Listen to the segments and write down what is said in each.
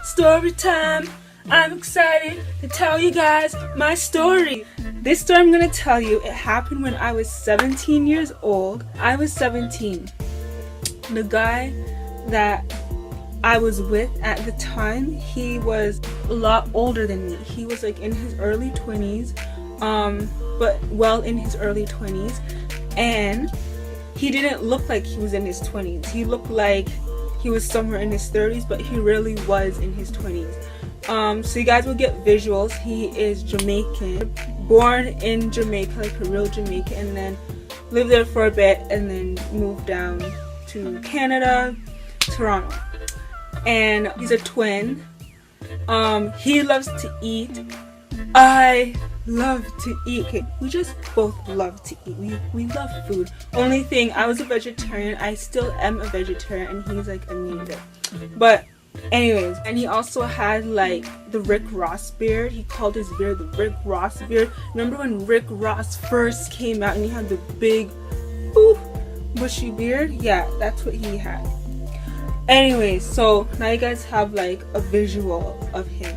story time. I'm excited to tell you guys my story. This story I'm gonna tell you, it happened when I was 17 years old. I was 17. The guy that I was with at the time, he was a lot older than me. He was like in his early 20s, but well in his early 20s, and he didn't look like he was in his 20s. He looked like he was somewhere in his 30s, but he really was in his 20s. So you guys will get visuals. He is Jamaican, born in Jamaica, like a real Jamaican, and then lived there for a bit and then moved down to Canada, Toronto. And he's a twin. He loves to eat. I love to eat. Okay, we just both love to eat. We love food. Only thing, I was a vegetarian. I still am a vegetarian, and he's like a neither. But anyways, and he also had like the Rick Ross beard. He called his beard the Rick Ross beard. Remember when Rick Ross first came out and he had the big bushy beard? Yeah, that's what he had. Anyways, so now you guys have like a visual of him.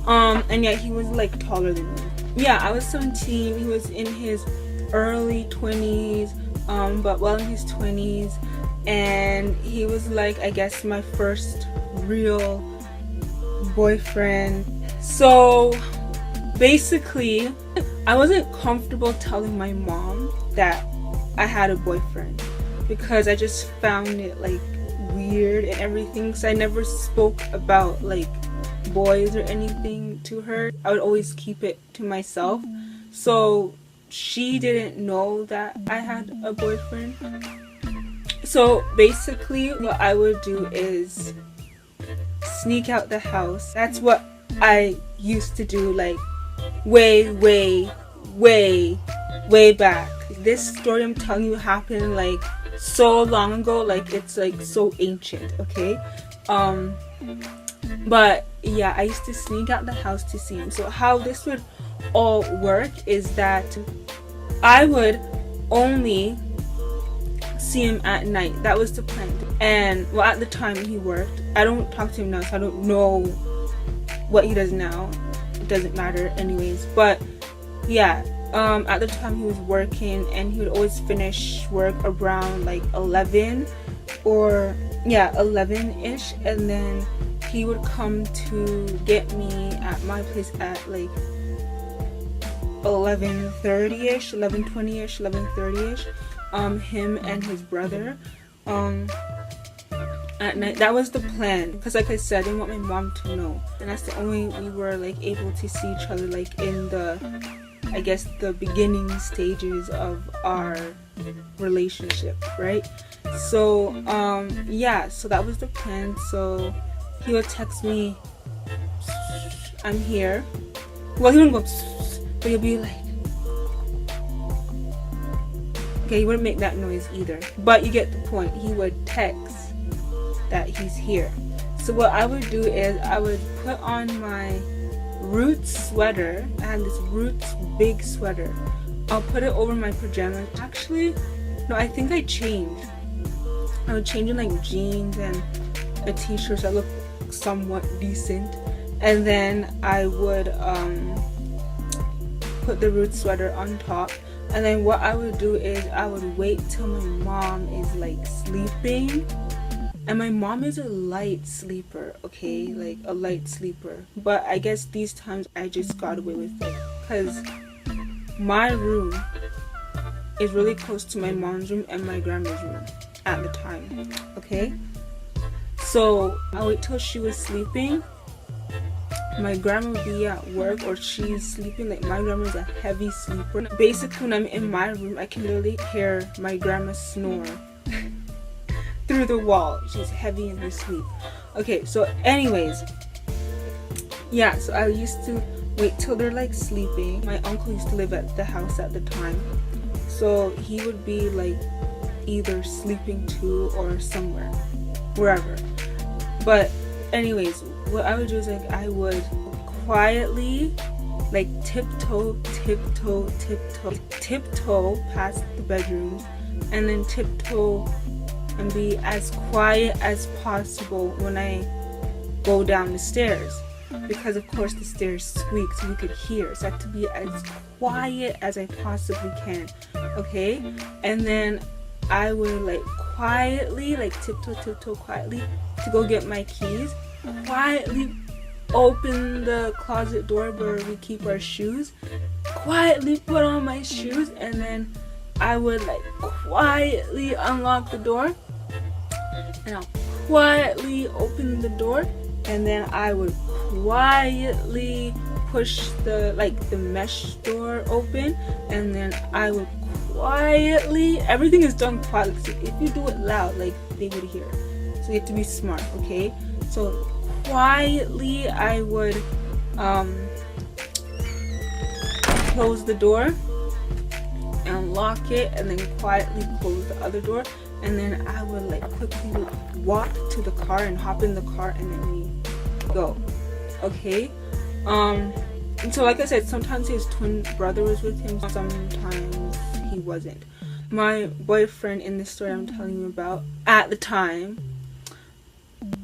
And yeah, he was like taller than me. Yeah, I was 17. He was in his early 20s, but well in his 20s, and he was like, I guess, my first real boyfriend. So basically, I wasn't comfortable telling my mom that I had a boyfriend because I just found it like weird and everything, so I never spoke about like boys or anything to her. I would always keep it to myself, so she didn't know that I had a boyfriend. So basically what I would do is sneak out the house. That's what I used to do, like way back. This story I'm telling you happened like so long ago, like it's like so ancient, okay? But yeah, I used to sneak out the house to see him. So how this would all work is that I would only see him at night. That was the plan. And well, at the time he worked. I don't talk to him now, so I don't know what he does now. It doesn't matter anyways. But yeah, at the time he was working, and he would always finish work around like 11 or yeah, 11ish, and then he would come to get me at my place at like 11:30ish, 11:20ish, 11:30ish. Him and his brother at night. That was the plan, because like I said, I didn't want my mom to know, and that's the only way we were like able to see each other, like in the, I guess, the beginning stages of our relationship, right? So yeah, so that was the plan. So he would text me, I'm here. Well, he wouldn't go, but he'll be like, okay, he wouldn't make that noise either, but you get the point. He would text that he's here. So what I would do is I would put on my Roots sweater. I had this Roots big sweater. I'll put it over my pajamas. Actually, no, I think I changed. I would change in like jeans and a t-shirt that looked somewhat decent, and then I would put the Roots sweater on top. And then what I would do is I would wait till my mom is like sleeping. And my mom is a light sleeper, okay? Like a light sleeper. But I guess these times I just got away with it, because my room is really close to my mom's room and my grandma's room at the time, okay? So I wait till she was sleeping. My grandma would be at work or she's sleeping. Like my grandma's a heavy sleeper. Basically when I'm in my room, I can literally hear my grandma snore through the wall. She's heavy in her sleep. Okay, so anyways, yeah, so I used to wait till they're like sleeping. My uncle used to live at the house at the time, so he would be like either sleeping too or somewhere, wherever. But anyways, what I would do is like I would quietly like tiptoe past the bedrooms, and then tiptoe and be as quiet as possible when I go down the stairs, because of course the stairs squeak so you could hear. So I have to be as quiet as I possibly can, okay? And then I would like quietly, like tiptoe quietly to go get my keys, quietly open the closet door where we keep our shoes, quietly put on my shoes, and then I would like quietly unlock the door, and I'll quietly open the door, and then I would quietly push the mesh door open, and then I would quietly, everything is done quietly. So if you do it loud, like they would hear. So you have to be smart, okay? So quietly I would close the door and lock it, and then quietly close the other door, and then I would like quickly walk to the car and hop in the car, and then we go, okay? And so like I said, sometimes his twin brother was with him, sometimes he wasn't. My boyfriend in this story I'm telling you about, at the time,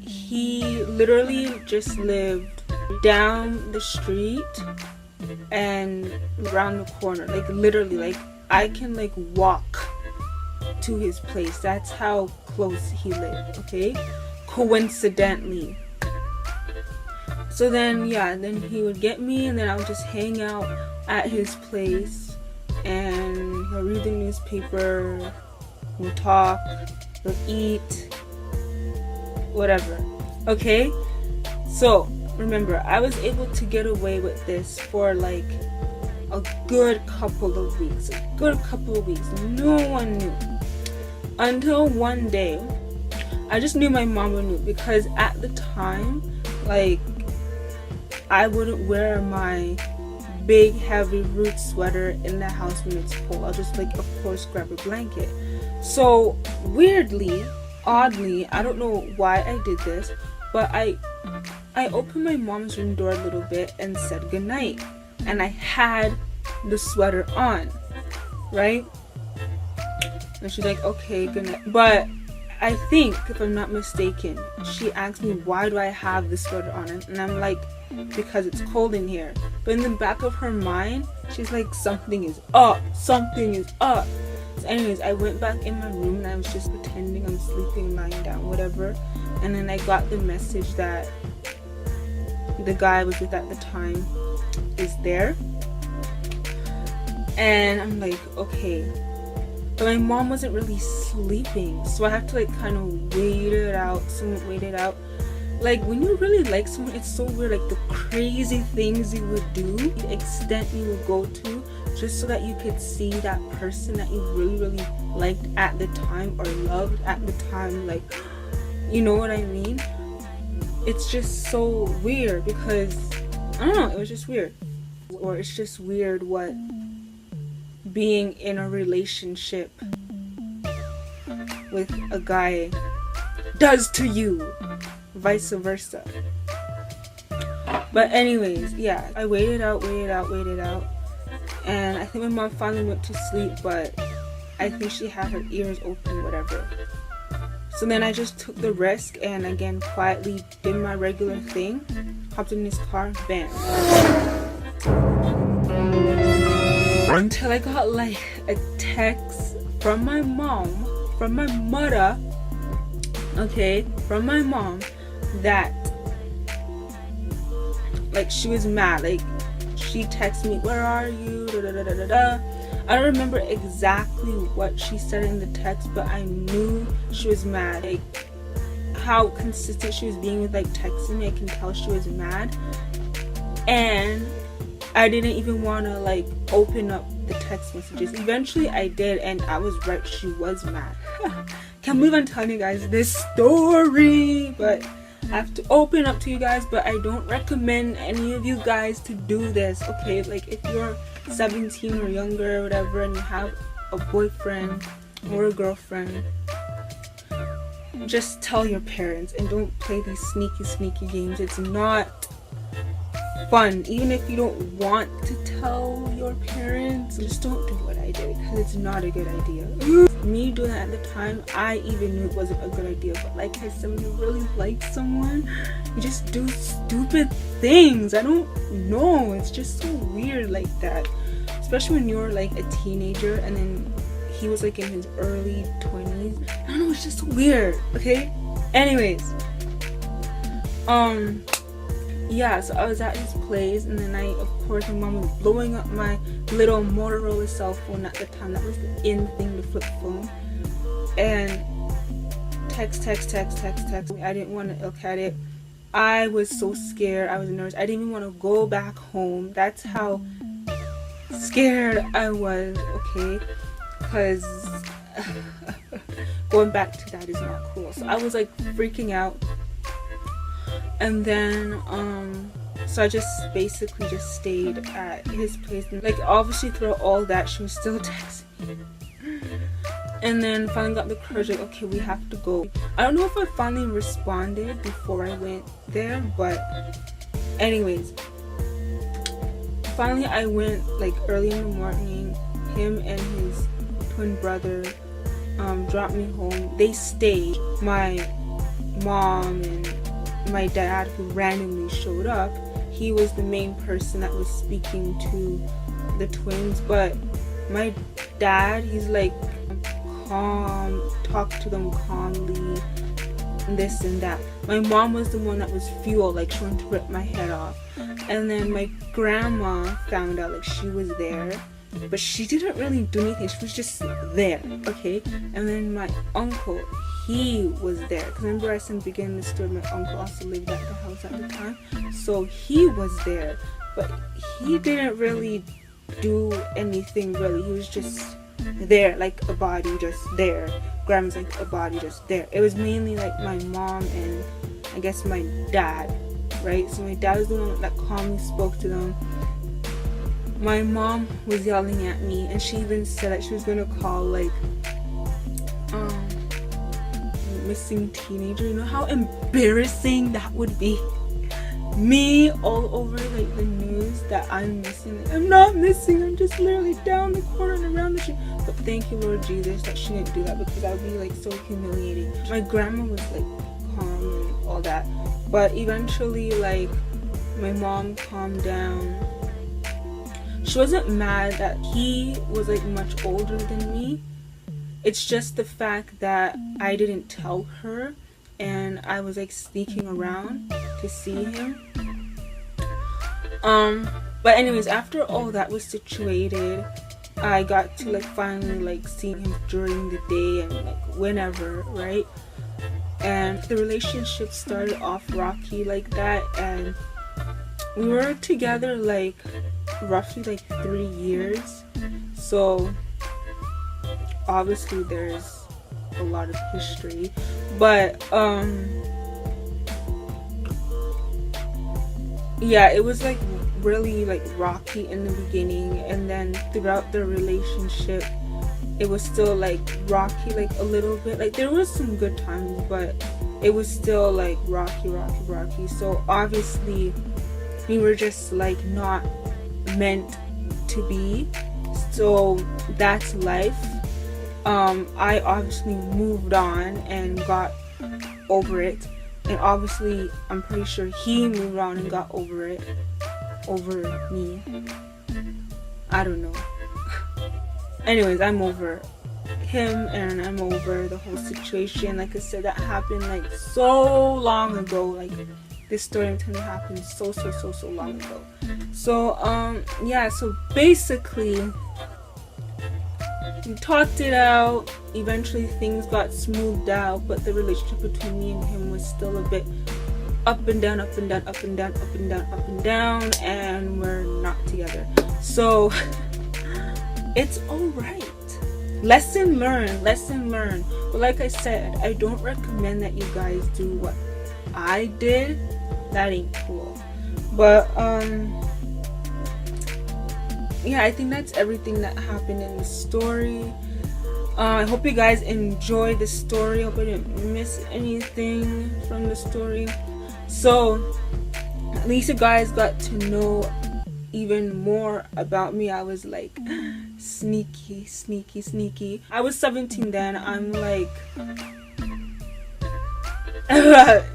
he literally just lived down the street and around the corner, like literally, like I can like walk to his place. That's how close he lived, okay? Coincidentally. So then, yeah, then he would get me, and then I would just hang out at his place, and he'll read the newspaper, we'll talk, we'll eat, whatever, okay? So, remember, I was able to get away with this for like a good couple of weeks. No one knew. Until one day, I just knew my mom would know, because at the time, like, I wouldn't wear my big heavy root sweater in the house when it's cold. I'll just like, of course, grab a blanket. So weirdly, oddly, I don't know why I did this, but I opened my mom's room door a little bit and said goodnight, and I had the sweater on, right? And she's like, okay, goodnight. But I think, if I'm not mistaken, she asked me, why do I have this sweater on? And I'm like, because it's cold in here. But in the back of her mind, she's like, something is up. So anyways, I went back in my room and I was just pretending I'm sleeping, lying down, whatever. And then I got the message that the guy I was with at the time is there. And I'm like, okay. But my mom wasn't really sleeping, so I have to like kind of wait it out. Like, when you really like someone, it's so weird, like the crazy things you would do, the extent you would go to, just so that you could see that person that you really liked at the time, or loved at the time, like, you know what I mean? It's just so weird, because I don't know, it was just weird. Or it's just weird what being in a relationship with a guy does to you, vice versa. But anyways, yeah, I waited out, and I think my mom finally went to sleep, but I think she had her ears open, whatever. So then I just took the risk and again quietly did my regular thing, hopped in his car, bam. Until I got like a text from my mom, from my mother, that like she was mad. Like, she texted me, where are you, I don't remember exactly what she said in the text, but I knew she was mad. Like, how consistent she was being with like texting me, I can tell she was mad. And I didn't even want to like open up the text messages. Eventually I did, and I was right, she was mad. Can't believe I'm telling you guys this story, but I have to open up to you guys. But I don't recommend any of you guys to do this, okay? Like, if you're 17 or younger or whatever, and you have a boyfriend or a girlfriend, just tell your parents and don't play these sneaky games. It's not fun. Even if you don't want to tell your parents, just don't do what I did, because it's not a good idea. me doing that at the time, I even knew it wasn't a good idea. But like I said, when you really like someone, you just do stupid things. I don't know, it's just so weird like that, especially when you're like a teenager and then he was like in his early 20s. I don't know, it's just weird. Okay, anyways, yeah, so I was at his place, and then of course my mom was blowing up my little Motorola cell phone at the time. That was the in thing, the flip phone. And text. I didn't want to look at it. I was so scared. I was nervous. I didn't even want to go back home. That's how scared I was, okay? Because going back to that is not cool. So I was like freaking out. And then so I just basically just stayed at his place, and like obviously throughout all that she was still texting me. And then finally got the courage, like, okay, we have to go. I don't know if I finally responded before I went there, but anyways, finally I went like early in the morning. Him and his twin brother dropped me home. They stayed. My mom and my dad, who randomly showed up, he was the main person that was speaking to the twins. But my dad, he's like calm, talk to them calmly, and this and that. My mom was the one that was fuel, like she wanted to rip my head off. And then my grandma found out, like she was there, but she didn't really do anything. She was just there, okay? And then my uncle, he was there, because remember I said in the beginning of the story, my uncle also lived at the house at the time, so he was there, but he didn't really do anything really. He was just there, like a body just there. Grandma's like a body just there. It was mainly like my mom and I guess my dad, right? So my dad was the one that calmly spoke to them. My mom was yelling at me, and she even said that she was gonna call like missing teenager. You know how embarrassing that would be? Me all over like the news that I'm missing. Like, I'm not missing, I'm just literally down the corner and around the street. But thank you, Lord Jesus, that she didn't do that, because that would be like so humiliating. My grandma was like calm and all that, but eventually like my mom calmed down. She wasn't mad that he was like much older than me. It's just the fact that I didn't tell her, and I was like sneaking around to see him. But anyways, after all that was situated, I got to like finally like see him during the day and like whenever, right? And the relationship started off rocky like that, and we were together like roughly like 3 years. So obviously there's a lot of history, but yeah, it was like really like rocky in the beginning, and then throughout the relationship it was still like rocky, like a little bit. Like there was some good times, but it was still like rocky. So obviously we were just like not meant to be, so that's life. I obviously moved on and got over it, and obviously I'm pretty sure he moved on and got over it, over me. I don't know. Anyways, I'm over him and I'm over the whole situation. Like I said, that happened like so long ago. Like this story I'm telling you happened so long ago. So yeah, so basically we talked it out. Eventually things got smoothed out, but the relationship between me and him was still a bit up and down, and we're not together. So it's alright. Lesson learned. But like I said, I don't recommend that you guys do what I did. That ain't cool. But yeah, I think that's everything that happened in the story. I hope you guys enjoyed the story. I hope I didn't miss anything from the story. So at least you guys got to know even more about me. I was like sneaky. I was 17 then. I'm like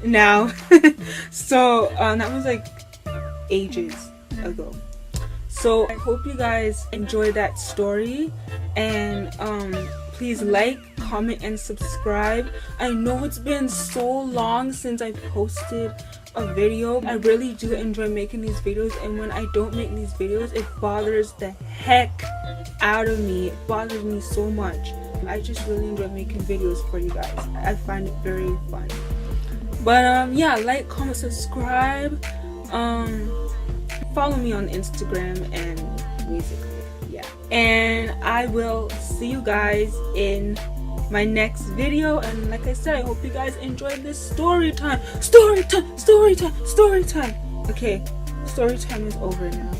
now. So that was like ages ago. So I hope you guys enjoyed that story, and please like, comment, and subscribe. I know it's been so long since I posted a video. I really do enjoy making these videos, and when I don't make these videos, it bothers the heck out of me. It bothers me so much. I just really enjoy making videos for you guys. I find it very fun. But yeah, like, comment, subscribe. Follow me on Instagram and basically, yeah. And I will see you guys in my next video. And like I said, I hope you guys enjoyed this story time. Story time. Okay, story time is over now.